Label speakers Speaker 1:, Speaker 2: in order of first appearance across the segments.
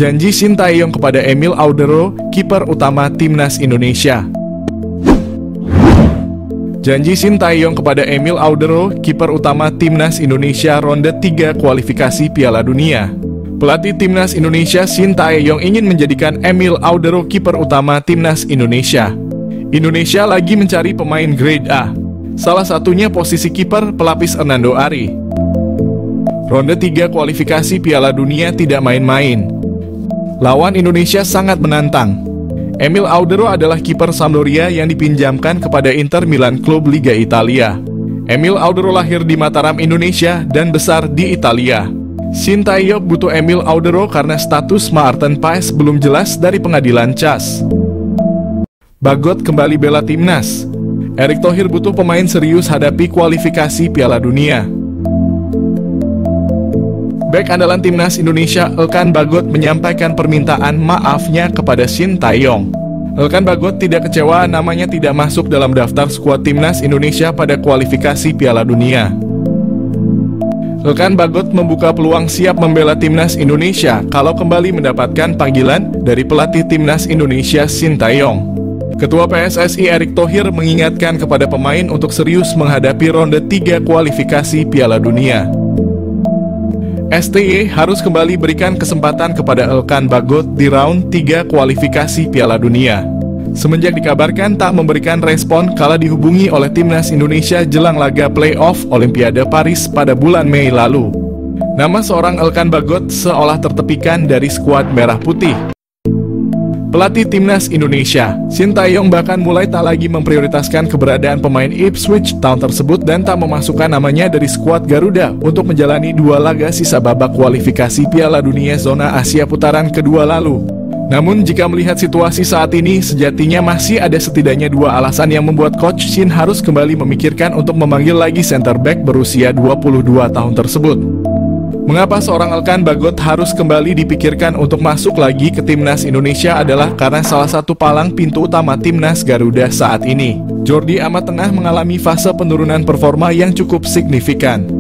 Speaker 1: Janji Sintayong kepada Emil Audero, kiper utama Timnas Indonesia. Janji Sintayong kepada Emil Audero, kiper utama Timnas Indonesia ronde 3 kualifikasi Piala Dunia. Pelatih Timnas Indonesia Sintayong ingin menjadikan Emil Audero kiper utama Timnas Indonesia. Indonesia lagi mencari pemain grade A. Salah satunya posisi kiper pelapis Hernando Ari. Ronde 3 kualifikasi Piala Dunia tidak main-main. Lawan Indonesia sangat menantang. Emil Audero adalah kiper Sampdoria yang dipinjamkan kepada Inter Milan klub Liga Italia. Emil Audero lahir di Mataram, Indonesia dan besar di Italia. Sintayong butuh Emil Audero karena status Maarten Paes belum jelas dari pengadilan CAS. Bagot kembali bela Timnas. Erick Thohir butuh pemain serius hadapi kualifikasi Piala Dunia. Bek andalan Timnas Indonesia Elkan Bagot menyampaikan permintaan maafnya kepada Sintayong. Elkan Bagot tidak kecewa namanya tidak masuk dalam daftar skuad Timnas Indonesia pada kualifikasi Piala Dunia. Elkan Bagot membuka peluang siap membela Timnas Indonesia kalau kembali mendapatkan panggilan dari pelatih Timnas Indonesia Sintayong. Ketua PSSI Erick Thohir mengingatkan kepada pemain untuk serius menghadapi ronde 3 kualifikasi Piala Dunia. STY harus kembali berikan kesempatan kepada Elkan Bagot di round 3 kualifikasi Piala Dunia. Semenjak dikabarkan tak memberikan respon kala dihubungi oleh Timnas Indonesia jelang laga play-off Olimpiade Paris pada bulan Mei lalu. Nama seorang Elkan Bagot seolah tertepikan dari skuad merah putih. Pelatih Timnas Indonesia, Sintayong bahkan mulai tak lagi memprioritaskan keberadaan pemain Ipswich Town tersebut dan tak memasukkan namanya dari skuad Garuda untuk menjalani 2 laga sisa babak kualifikasi Piala Dunia zona Asia putaran kedua lalu. Namun jika melihat situasi saat ini, sejatinya masih ada setidaknya 2 alasan yang membuat Coach Shin harus kembali memikirkan untuk memanggil lagi center back berusia 22 tahun tersebut. Mengapa seorang Elkan Bagot harus kembali dipikirkan untuk masuk lagi ke Timnas Indonesia adalah karena salah satu palang pintu utama Timnas Garuda saat ini, Jordi Amat, tengah mengalami fase penurunan performa yang cukup signifikan.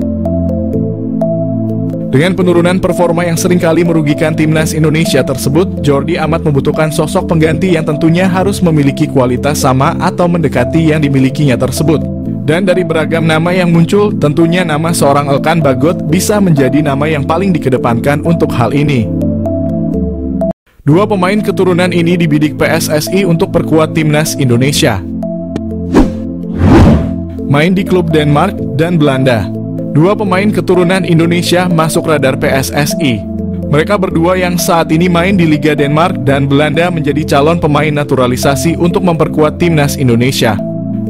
Speaker 1: Dengan penurunan performa yang seringkali merugikan Timnas Indonesia tersebut, Jordi Amat membutuhkan sosok pengganti yang tentunya harus memiliki kualitas sama atau mendekati yang dimilikinya tersebut. Dan dari beragam nama yang muncul, tentunya nama seorang Elkan Bagot bisa menjadi nama yang paling dikedepankan untuk hal ini. 2 pemain keturunan ini dibidik PSSI untuk perkuat Timnas Indonesia. Main di klub Denmark dan Belanda. 2 pemain keturunan Indonesia masuk radar PSSI. Mereka berdua yang saat ini main di Liga Denmark dan Belanda menjadi calon pemain naturalisasi untuk memperkuat Timnas Indonesia.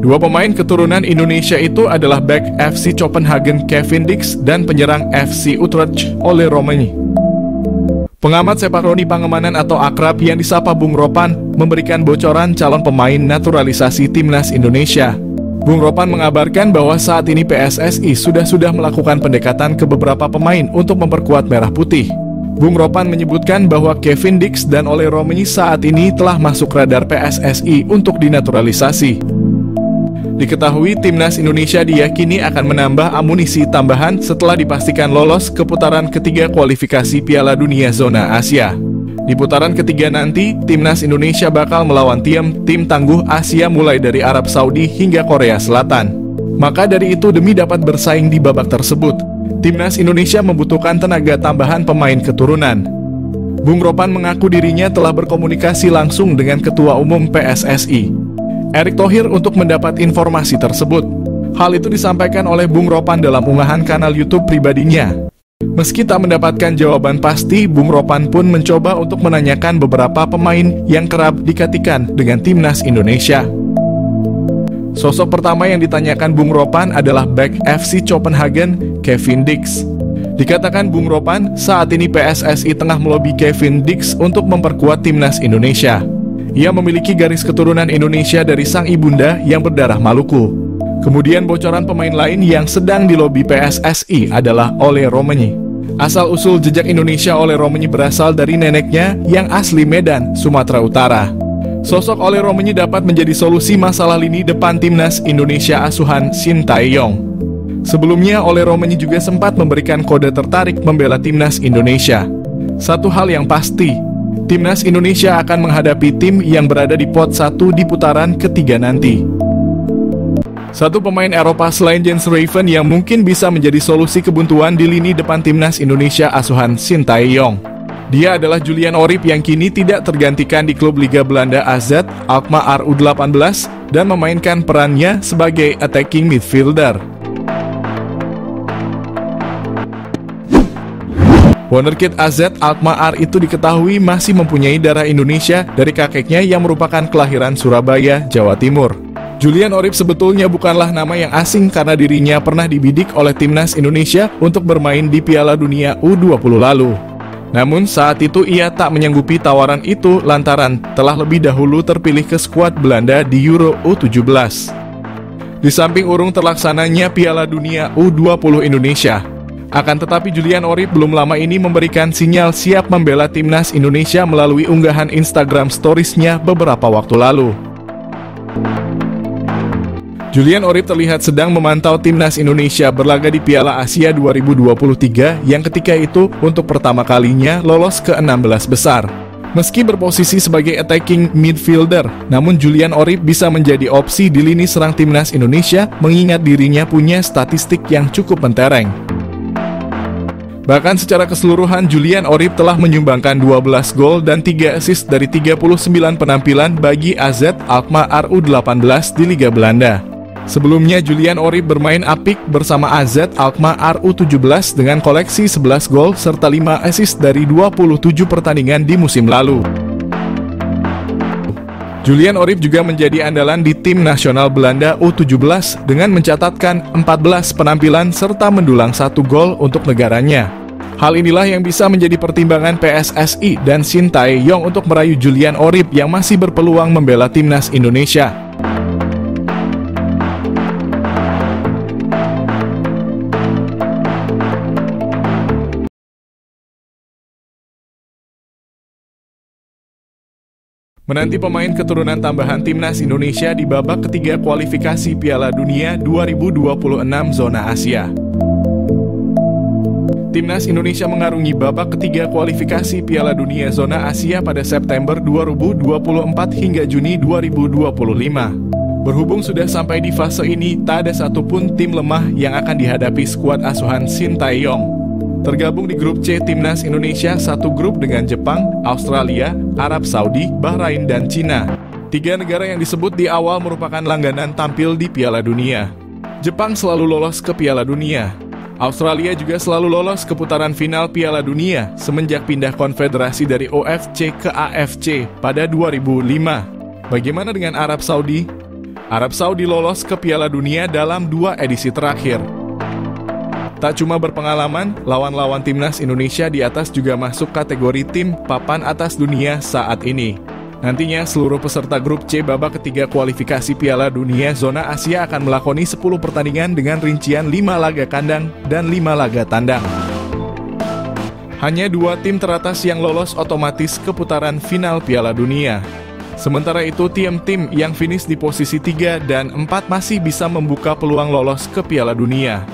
Speaker 1: 2 pemain keturunan Indonesia itu adalah bek FC Copenhagen Kevin Dix dan penyerang FC Utrecht Ole Roemeny. Pengamat sepak Roni Pangemanan atau akrab yang disapa Bung Ropan memberikan bocoran calon pemain naturalisasi Timnas Indonesia. Bung Ropan mengabarkan bahwa saat ini PSSI sudah melakukan pendekatan ke beberapa pemain untuk memperkuat Merah Putih. Bung Ropan menyebutkan bahwa Kevin Dix dan Ole Roemeny saat ini telah masuk radar PSSI untuk dinaturalisasi. Diketahui Timnas Indonesia diyakini akan menambah amunisi tambahan setelah dipastikan lolos ke putaran ketiga kualifikasi Piala Dunia zona Asia. Di putaran ketiga nanti, Timnas Indonesia bakal melawan tim tangguh Asia mulai dari Arab Saudi hingga Korea Selatan. Maka dari itu demi dapat bersaing di babak tersebut, Timnas Indonesia membutuhkan tenaga tambahan pemain keturunan. Bung Ropan mengaku dirinya telah berkomunikasi langsung dengan Ketua Umum PSSI, Erick Thohir, untuk mendapat informasi tersebut. Hal itu disampaikan oleh Bung Ropan dalam unggahan kanal YouTube pribadinya. Meski tak mendapatkan jawaban pasti, Bung Ropan pun mencoba untuk menanyakan beberapa pemain yang kerap dikaitkan dengan Timnas Indonesia. Sosok pertama yang ditanyakan Bung Ropan adalah bek FC Copenhagen, Kevin Dix. Dikatakan Bung Ropan, saat ini PSSI tengah melobi Kevin Dix untuk memperkuat Timnas Indonesia. Ia memiliki garis keturunan Indonesia dari sang ibunda yang berdarah Maluku. Kemudian bocoran pemain lain yang sedang dilobi PSSI adalah Ole Roemeny. Asal-usul jejak Indonesia Ole Roemeny berasal dari neneknya yang asli Medan, Sumatera Utara. Sosok Ole Roemeny dapat menjadi solusi masalah lini depan Timnas Indonesia asuhan Sintayong. Sebelumnya Ole Roemeny juga sempat memberikan kode tertarik membela Timnas Indonesia. Satu hal yang pasti, Timnas Indonesia akan menghadapi tim yang berada di pot 1 di putaran ketiga nanti. Satu pemain Eropa selain Jens Raven yang mungkin bisa menjadi solusi kebuntuan di lini depan Timnas Indonesia asuhan Sintayong. Dia adalah Julian Orip yang kini tidak tergantikan di klub Liga Belanda AZ Alkmaar U18 dan memainkan perannya sebagai attacking midfielder. Wonderkid AZ Alkmaar itu diketahui masih mempunyai darah Indonesia dari kakeknya yang merupakan kelahiran Surabaya, Jawa Timur. Julian Orip sebetulnya bukanlah nama yang asing karena dirinya pernah dibidik oleh Timnas Indonesia untuk bermain di Piala Dunia U20 lalu. Namun saat itu ia tak menyanggupi tawaran itu lantaran telah lebih dahulu terpilih ke skuad Belanda di Euro U17. Di samping urung terlaksananya Piala Dunia U20 Indonesia, akan tetapi Julian Orip belum lama ini memberikan sinyal siap membela Timnas Indonesia melalui unggahan Instagram Stories-nya beberapa waktu lalu. Julian Orip terlihat sedang memantau Timnas Indonesia berlaga di Piala Asia 2023 yang ketika itu untuk pertama kalinya lolos ke 16 besar. Meski berposisi sebagai attacking midfielder, namun Julian Orip bisa menjadi opsi di lini serang Timnas Indonesia mengingat dirinya punya statistik yang cukup mentereng. Bahkan secara keseluruhan Julian Orip telah menyumbangkan 12 gol dan 3 assist dari 39 penampilan bagi AZ Alkmaar U18 di Liga Belanda. Sebelumnya Julian Orip bermain apik bersama AZ Alkmaar U17 dengan koleksi 11 gol serta 5 assist dari 27 pertandingan di musim lalu. Julian Orip juga menjadi andalan di tim nasional Belanda U17 dengan mencatatkan 14 penampilan serta mendulang 1 gol untuk negaranya. Hal inilah yang bisa menjadi pertimbangan PSSI dan Sintayong untuk merayu Julian Orip yang masih berpeluang membela Timnas Indonesia. Menanti pemain keturunan tambahan Timnas Indonesia di babak ketiga kualifikasi Piala Dunia 2026 zona Asia. Timnas Indonesia mengarungi babak ketiga kualifikasi Piala Dunia zona Asia pada September 2024 hingga Juni 2025. Berhubung sudah sampai di fase ini, tak ada satupun tim lemah yang akan dihadapi skuad asuhan Sintayong. Tergabung di grup C Timnas Indonesia satu grup dengan Jepang, Australia, Arab Saudi, Bahrain, dan Cina. 3 negara yang disebut di awal merupakan langganan tampil di Piala Dunia. Jepang selalu lolos ke Piala Dunia. Australia juga selalu lolos ke putaran final Piala Dunia semenjak pindah konfederasi dari OFC ke AFC pada 2005. Bagaimana dengan Arab Saudi? Arab Saudi lolos ke Piala Dunia dalam 2 edisi terakhir. Tak cuma berpengalaman, lawan-lawan Timnas Indonesia di atas juga masuk kategori tim papan atas dunia saat ini. Nantinya seluruh peserta grup C babak ketiga kualifikasi Piala Dunia zona Asia akan melakoni 10 pertandingan dengan rincian 5 laga kandang dan 5 laga tandang. Hanya 2 tim teratas yang lolos otomatis ke putaran final Piala Dunia. Sementara itu tim-tim yang finish di posisi 3 dan 4 masih bisa membuka peluang lolos ke Piala Dunia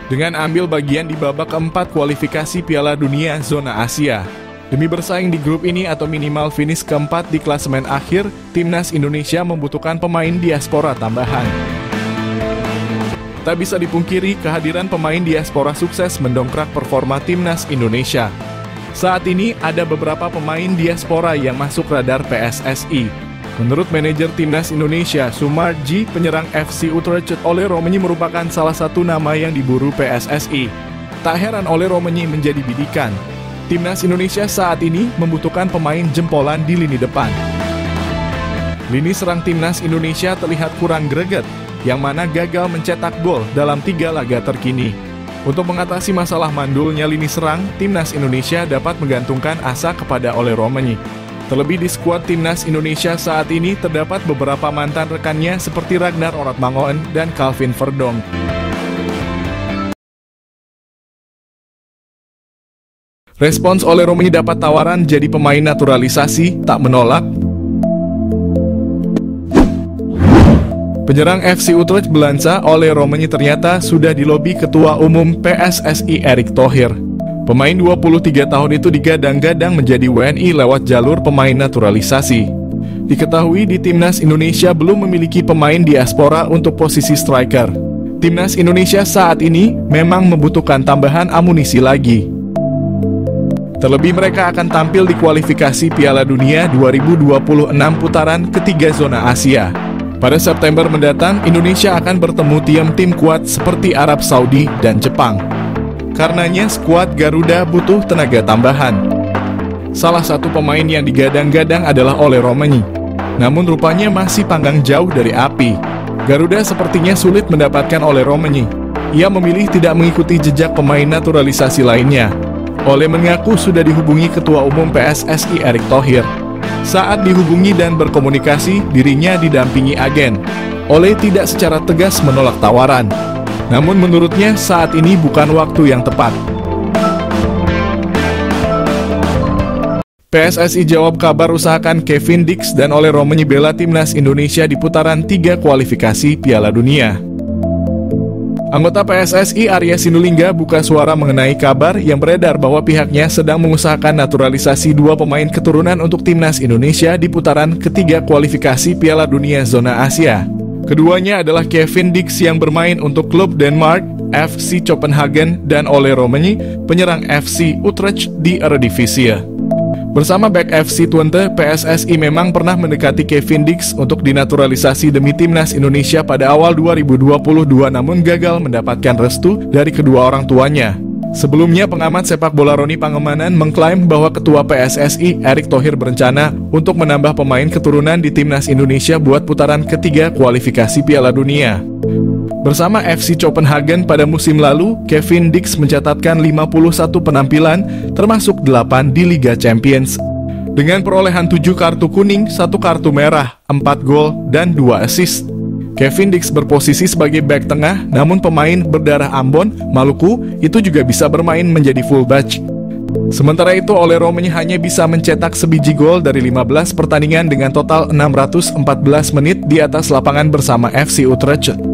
Speaker 1: dengan ambil bagian di babak keempat kualifikasi Piala Dunia zona Asia. Demi bersaing di grup ini atau minimal finish keempat di klasemen akhir, Timnas Indonesia membutuhkan pemain diaspora tambahan. Tak bisa dipungkiri, kehadiran pemain diaspora sukses mendongkrak performa Timnas Indonesia. Saat ini ada beberapa pemain diaspora yang masuk radar PSSI. Menurut manajer Timnas Indonesia, Sumarji, penyerang FC Utrecht Ole Romenyi merupakan salah satu nama yang diburu PSSI. Tak heran Ole Romenyi menjadi bidikan. Timnas Indonesia saat ini membutuhkan pemain jempolan di lini depan. Lini serang Timnas Indonesia terlihat kurang greget, yang mana gagal mencetak gol dalam 3 laga terkini. Untuk mengatasi masalah mandulnya lini serang, Timnas Indonesia dapat menggantungkan asa kepada Ole Romenyi. Terlebih di skuad Timnas Indonesia saat ini terdapat beberapa mantan rekannya seperti Ragnar Oratmangoen dan Calvin Verdong. Respons Ole Romenyi dapat tawaran jadi pemain naturalisasi, tak menolak. Penyerang FC Utrecht Belansa Ole Romenyi ternyata sudah dilobi Ketua Umum PSSI Erick Thohir. Pemain 23 tahun itu digadang-gadang menjadi WNI lewat jalur pemain naturalisasi. Diketahui di Timnas Indonesia belum memiliki pemain diaspora untuk posisi striker. Timnas Indonesia saat ini memang membutuhkan tambahan amunisi lagi. Terlebih mereka akan tampil di kualifikasi Piala Dunia 2026 putaran ketiga zona Asia. Pada September mendatang, Indonesia akan bertemu tim-tim kuat seperti Arab Saudi dan Jepang. Karenanya skuad Garuda butuh tenaga tambahan. Salah satu pemain yang digadang-gadang adalah Ole Romagney. Namun rupanya masih panggang jauh dari api. Garuda sepertinya sulit mendapatkan Ole Romagney. Ia memilih tidak mengikuti jejak pemain naturalisasi lainnya. Ole mengaku sudah dihubungi Ketua Umum PSSI Erick Thohir. Saat dihubungi dan berkomunikasi, dirinya didampingi agen. Ole tidak secara tegas menolak tawaran. Namun menurutnya saat ini bukan waktu yang tepat. PSSI jawab kabar usahakan Kevin Dix dan Ole Romagney bela Timnas Indonesia di putaran 3 kualifikasi Piala Dunia. Anggota PSSI Arya Sinulinga buka suara mengenai kabar yang beredar bahwa pihaknya sedang mengusahakan naturalisasi 2 pemain keturunan untuk Timnas Indonesia di putaran ketiga kualifikasi Piala Dunia zona Asia. Keduanya adalah Kevin Dix yang bermain untuk klub Denmark, FC Copenhagen, dan Ole Romagney, penyerang FC Utrecht di Eredivisie. Bersama back FC Twente, PSSI memang pernah mendekati Kevin Dix untuk dinaturalisasi demi Timnas Indonesia pada awal 2022 namun gagal mendapatkan restu dari kedua orang tuanya. Sebelumnya, pengamat sepak bola Roni Pangemanan mengklaim bahwa Ketua PSSI Erick Thohir berencana untuk menambah pemain keturunan di Timnas Indonesia buat putaran ketiga kualifikasi Piala Dunia. Bersama FC Copenhagen pada musim lalu, Kevin Dix mencatatkan 51 penampilan, termasuk 8 di Liga Champions. Dengan perolehan 7 kartu kuning, 1 kartu merah, 4 gol, dan 2 assist. Kevin Dix berposisi sebagai bek tengah, namun pemain berdarah Ambon, Maluku, itu juga bisa bermain menjadi fullback. Sementara itu, Ole Romagney hanya bisa mencetak sebiji gol dari 15 pertandingan dengan total 614 menit di atas lapangan bersama FC Utrecht.